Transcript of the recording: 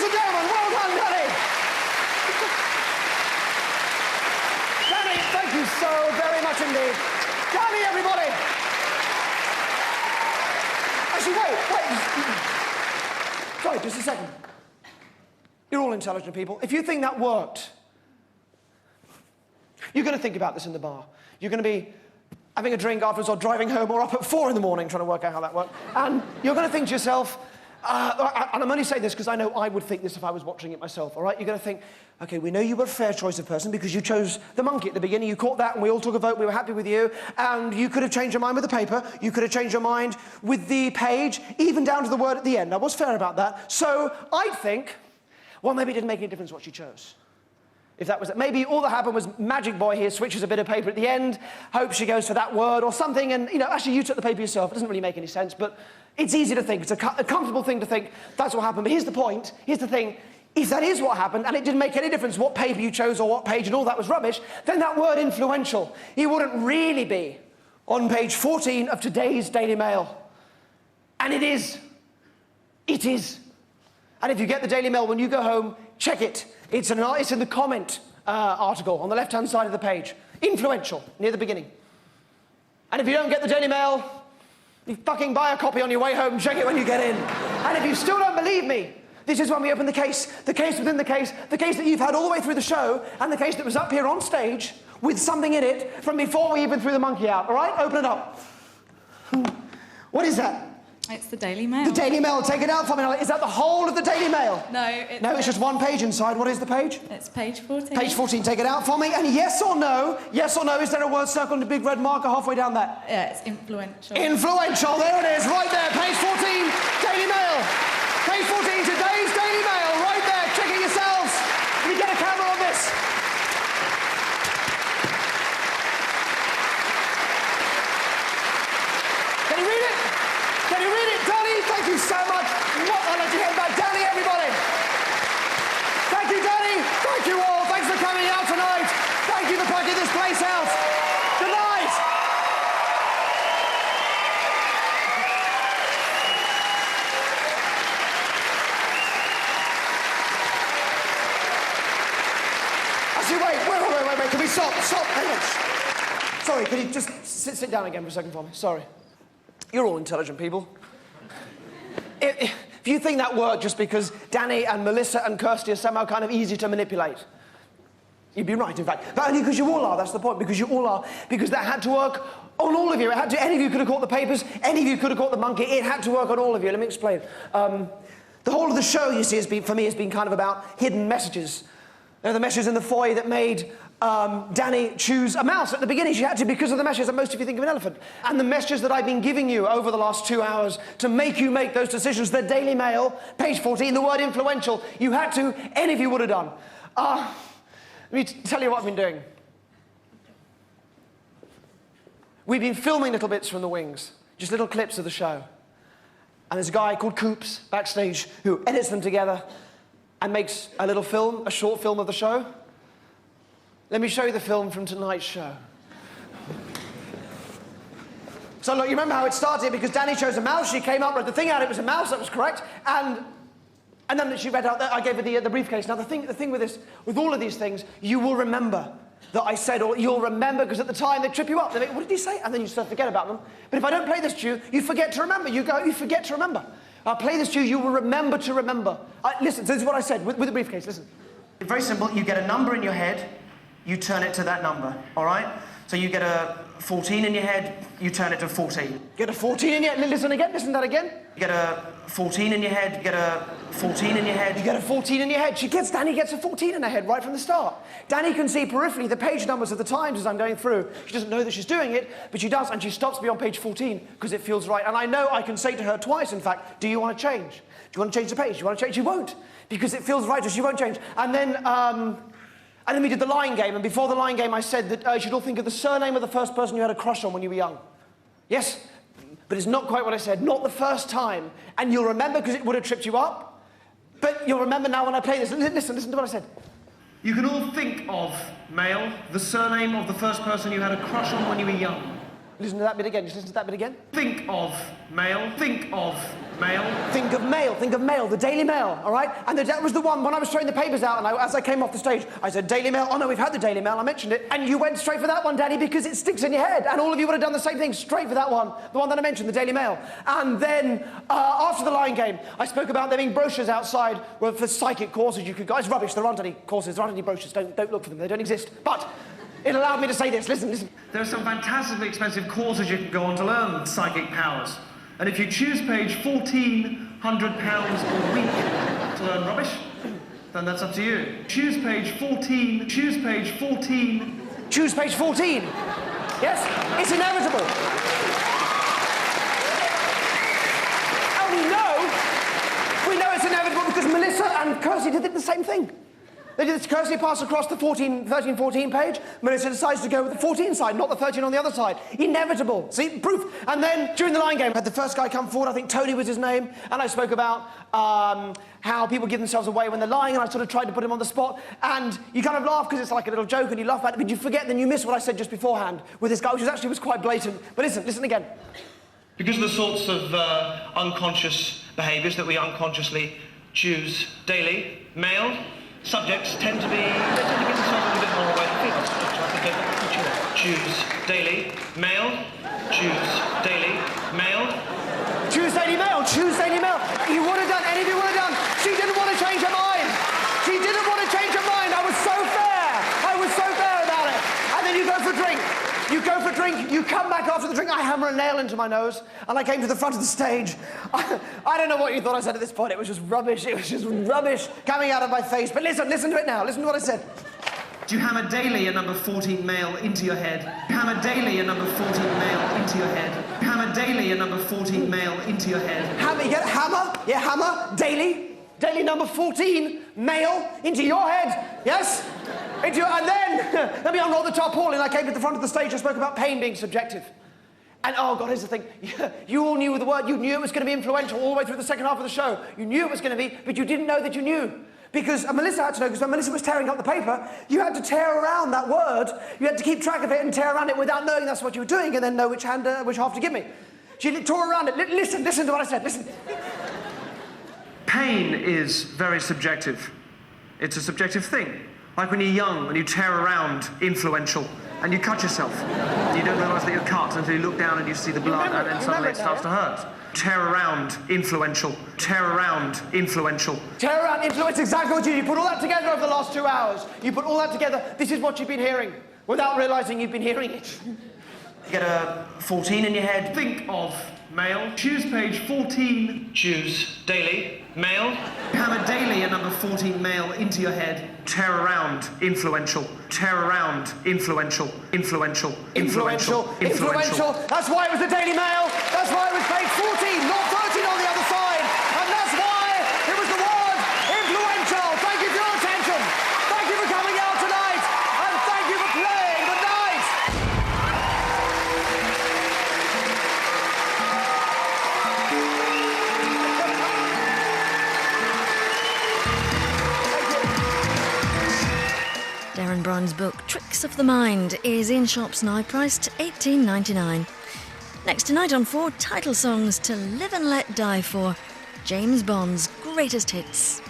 and gentlemen, well done, Danny. Danny, thank you so very much indeed. Danny, everybody. Actually, wait. Sorry, just a second. You're all intelligent people. If you think that worked, you're going to think about this in the bar. You're going to be having a drink afterwards or driving home or up at 4 in the morning trying to work out how that worked. And you're going to think to yourself, and I'm only saying this because I know I would think this if I was watching it myself, all right? You're going to think, OK, we know you were a fair choice of person because you chose the monkey at the beginning. You caught that and we all took a vote. We were happy with you. And you could have changed your mind with the paper. You could have changed your mind with the page, even down to the word at the end. I was fair about that. So I'd think, well, maybe it didn't make any difference what you chose. If that was it. Maybe all that happened was Magic Boy here switches a bit of paper at the end, hopes she goes for that word or something, and, you know, actually you took the paper yourself. It doesn't really make any sense, but it's easy to think. It's a comfortable thing to think that's what happened. But here's the point. Here's the thing. If that is what happened, and it didn't make any difference what paper you chose or what page and all that was rubbish, then that word influential, it wouldn't really be on page 14 of today's Daily Mail. And it is. It is. And if you get the Daily Mail when you go home, check it. It's in the comment article on the left-hand side of the page. Influential, near the beginning. And if you don't get the Daily Mail, you fucking buy a copy on your way home, check it when you get in. And if you still don't believe me, this is when we open the case within the case that you've had all the way through the show, and the case that was up here on stage with something in it from before we even threw the monkey out, all right? Open it up. What is that? It's the Daily Mail. The Daily Mail. Take it out for me. Is that the whole of the Daily Mail? No, it's just one page inside. What is the page? It's page 14. Page 14. Take it out for me. And yes or no, is there a word circled in a big red marker halfway down there? Yeah, it's influential. Influential. There it is, right there. Page 14, Daily Mail. Page 14, today's Daily Mail. Right there. Check it yourselves. Can you get a camera on this? Can you read it? Can you read it, Danny? Thank you so much. I'll let you hear about Danny, everybody. Thank you, Danny. Thank you all. Thanks for coming out tonight. Thank you for putting this place out. Good night. Actually, wait. Can we stop? Hang on. Sorry, can you just sit down again for a second for me? Sorry. You're all intelligent people. If you think that worked just because Danny and Melissa and Kirsty are somehow kind of easy to manipulate, you'd be right, in fact. But only because you all are, that's the point, because you all are. Because that had to work on all of you. It had to, any of you could have caught the papers, any of you could have caught the monkey. It had to work on all of you. Let me explain. The whole of the show, you see, for me, has been kind of about hidden messages. They're the messages in the foyer that made Danny choose a mouse. At the beginning, she had to because of the messages that most of you think of an elephant. And the messages that I've been giving you over the last 2 hours to make you make those decisions. The Daily Mail, page 14, the word influential. You had to, any of you would have done. Let me tell you what I've been doing. We've been filming little bits from the wings, just little clips of the show. And there's a guy called Coops backstage who edits them together and makes a little film, a short film of the show. Let me show you the film from tonight's show. So look, you remember how it started because Danny chose a mouse, she came up, read the thing out, it was a mouse, that was correct, and then she read out, I gave her the briefcase. Now the thing with this, with all of these things, you will remember that I said, or you'll remember, because at the time they trip you up. They make, what did he say? And then you start to forget about them. But if I don't play this to you, you forget to remember. You forget to remember. I'll play this to you, you will remember to remember. Listen, this is what I said with the briefcase, listen. Very simple, you get a number in your head, you turn it to that number, all right? So you get a 14 in your head, you turn it to 14. Get a 14 in your head, listen again, listen to that again. You get a 14 in your head, you get a 14 in your head. You get a 14 in your head. Danny gets a 14 in her head right from the start. Danny can see peripherally the page numbers of the Times as I'm going through. She doesn't know that she's doing it, but she does, and she stops me on page 14 because it feels right. And I know I can say to her twice, in fact, do you want to change? Do you want to change the page? Do you want to change? She won't, because it feels right, so she won't change. And then we did the line game, and before the line game I said that you should all think of the surname of the first person you had a crush on when you were young. Yes? But it's not quite what I said, not the first time. And you'll remember because it would have tripped you up. But you'll remember now when I play this. Listen to what I said. You can all think of, male, the surname of the first person you had a crush on when you were young. Listen to that bit again. Just listen to that bit again. Think of mail. Think of mail. Think of Mail. Think of Mail. The Daily Mail, all right? And that was the one, when I was throwing the papers out, and as I came off the stage, I said, Daily Mail. Oh, no, we've had the Daily Mail. I mentioned it. And you went straight for that one, Daddy, because it sticks in your head. And all of you would have done the same thing, straight for that one. The one that I mentioned, the Daily Mail. And then, after the Lion game, I spoke about there being brochures outside for psychic courses you could go. It's rubbish. There aren't any courses. There aren't any brochures. Don't look for them. They don't exist. But it allowed me to say this. Listen. There are some fantastically expensive courses you can go on to learn psychic powers. And if you choose page £1,400 a week to learn rubbish, then that's up to you. Choose page 14. Choose page 14. Choose page 14. Yes, it's inevitable. And we know it's inevitable because Melissa and Kirsty did the same thing. They did this. Kirsty passed across the 13, 14 page. Melissa decides to go with the 14 side, not the 13 on the other side. Inevitable. See, proof. And then, during the Lion game, I had the first guy come forward, I think Tony was his name, and I spoke about how people give themselves away when they're lying, and I sort of tried to put him on the spot, and you kind of laugh because it's like a little joke, and you laugh at it, but you forget, then you miss what I said just beforehand with this guy, which actually was quite blatant. But listen again. Because of the sorts of unconscious behaviours that we unconsciously choose daily, male subjects tend to get themselves a little bit more away from female subjects, like they don't choose daily, male, choose daily, male. Choose Daily Mail, choose Daily Mail. You would have done, any of you would have done. She didn't want to change her mind. She didn't want to change her mind. I was so fair. I was so fair about it. And then you go for a drink. You go for a drink, you come back after the drink, I hammer a nail into my nose, and I came to the front of the stage. I don't know what you thought I said at this point. It was just rubbish. It was just rubbish coming out of my face. But listen to it now. Listen to what I said. Do you hammer daily a number 14 male into your head? Hammer daily a number 14 male into your head. Hammer daily a number 14 male into your head. Hammer, you get a hammer? Yeah, hammer, daily. Daily number 14, male, into your head. Yes? And then, let me unroll the top hall, and I came to the front of the stage and spoke about pain being subjective. And oh God, here's the thing. You all knew the word. You knew it was going to be influential all the way through the second half of the show. You knew it was going to be, but you didn't know that you knew. Because Melissa had to know, because when Melissa was tearing up the paper, you had to tear around that word. You had to keep track of it and tear around it without knowing that's what you were doing, and then know which half to give me. She tore around it. Listen to what I said. Listen. Pain is very subjective. It's a subjective thing. Like when you're young and you tear around influential and you cut yourself. You don't realise that you're cut until you look down and you see the blood, and then suddenly it starts to hurt. Tear around influential. Tear around influential. Tear around influence, exactly what you did. You put all that together over the last 2 hours. You put all that together. This is what you've been hearing without realising you've been hearing it. You get a 14 in your head. Think of male. Choose page 14. Choose daily. Male. Hammer daily a number 14 male into your head. Tear around influential. Tear around influential. Influential. Influential. That's why it was the Daily Mail. That's why it was page 14, not 13 on the other side. And that's why it was the word influential. Thank you for your attention. Thank you for coming out tonight. And thank you for playing. Good night. Derren Brown's book Tricks of the Mind is in shops now, priced $18.99. Next tonight on 4 title songs to live and let die for, James Bond's greatest hits.